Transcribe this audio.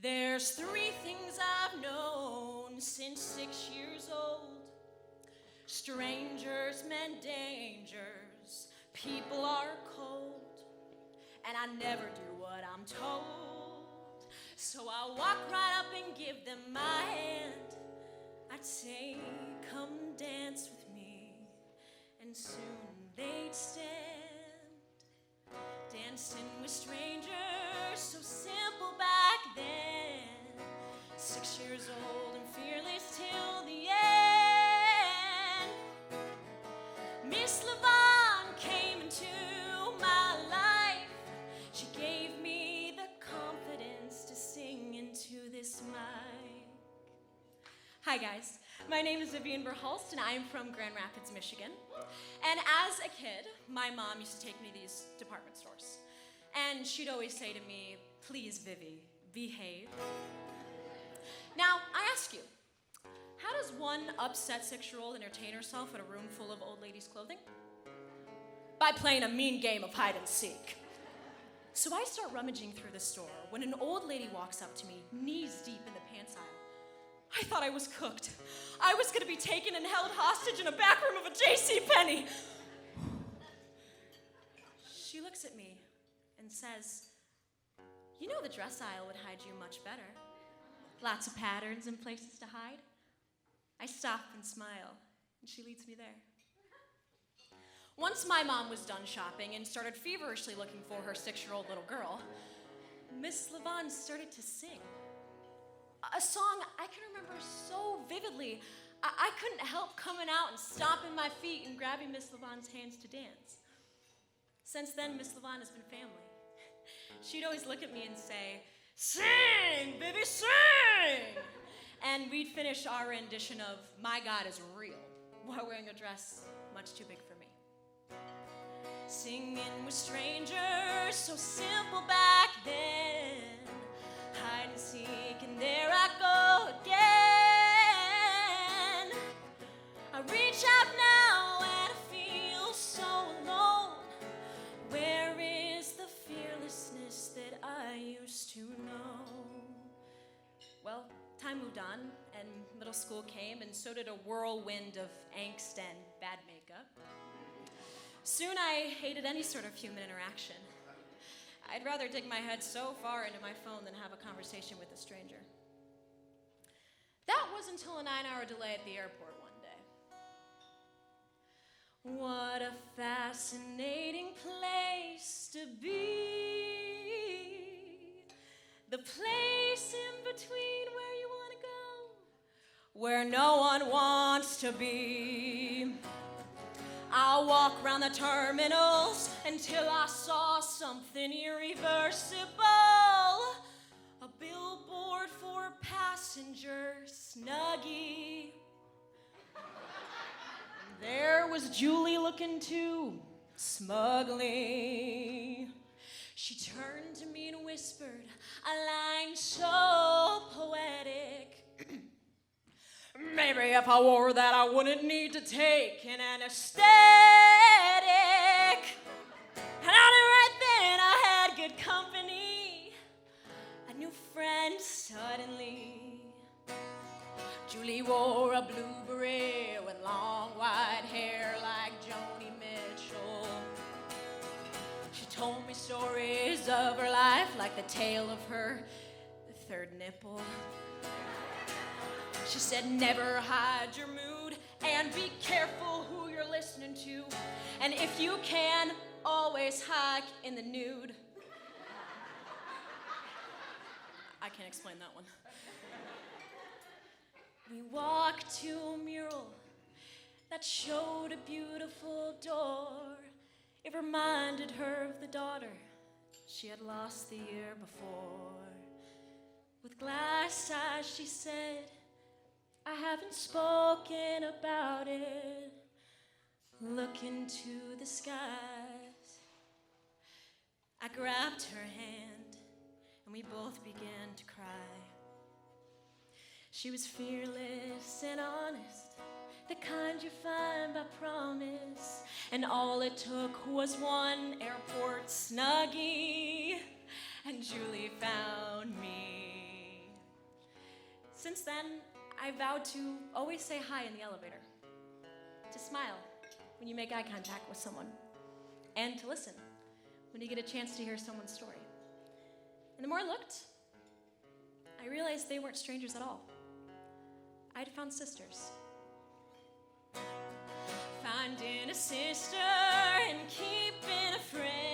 There's three things I've known since 6 years old. Strangers meant dangers, people are cold, and I never do what I'm told. So I walk right up and give them my hand. I'd say, come dance with me, and soon they'd stand. Dancing with strangers, so simple back then. 6 years old and fearless till the end. Miss Levon came into my life. She gave me the confidence to sing into this mic. Hi guys, my name is Vivian Verhulst and I am from Grand Rapids, Michigan. And as a kid, my mom used to take me to these department stores. And she'd always say to me, please Vivi, behave. Now, I ask you, how does one upset 6-year-old entertain herself in a room full of old ladies' clothing? By playing a mean game of hide and seek. So I start rummaging through the store when an old lady walks up to me, knees deep in the pants aisle. I thought I was cooked. I was gonna be taken and held hostage in a back room of a JCPenney. She looks at me and says, you know the dress aisle would hide you much better. Lots of patterns and places to hide. I stop and smile, and she leads me there. Once my mom was done shopping and started feverishly looking for her 6-year-old little girl, Miss Levon started to sing. A song I can remember so vividly, I couldn't help coming out and stomping my feet and grabbing Miss Levon's hands to dance. Since then, Miss Levon has been family. She'd always look at me and say, sing, baby, sing! And we'd finish our rendition of My God is Real while wearing a dress much too big for me. Singing with strangers, so simple back then. Hide and seek, and there I go again. I reach out now and I feel so alone. Where is the fearlessness that I used to know? Well, time moved on, and middle school came, and so did a whirlwind of angst and bad makeup. Soon I hated any sort of human interaction. I'd rather dig my head so far into my phone than have a conversation with a stranger. That was until a 9-hour delay at the airport one day. What a fascinating place to be. The place in between where you want to go, where no one wants to be. I'll walk around the terminals until I saw something irreversible. A billboard for passenger Snuggie. And there was Julie looking too smugly. She turned to me and whispered a line so poetic. Maybe if I wore that, I wouldn't need to take an anesthetic. And I knew right then I had good company. A new friend suddenly. Julie wore a blue beret with long white hair like Joni Mitchell. She told me stories of her life like the tale of her third nipple. She said, never hide your mood and be careful who you're listening to. And if you can, always hike in the nude. I can't explain that one. We walked to a mural that showed a beautiful door. It reminded her of the daughter she had lost the year before. With glass eyes, she said, I haven't spoken about it. Look into the skies. I grabbed her hand and we both began to cry. She was fearless and honest, the kind you find by promise. And all it took was one airport Snuggie, and Julie found me. Since then, I vowed to always say hi in the elevator, to smile when you make eye contact with someone, and to listen when you get a chance to hear someone's story. And the more I looked, I realized they weren't strangers at all. I'd found sisters. Finding a sister and keeping a friend.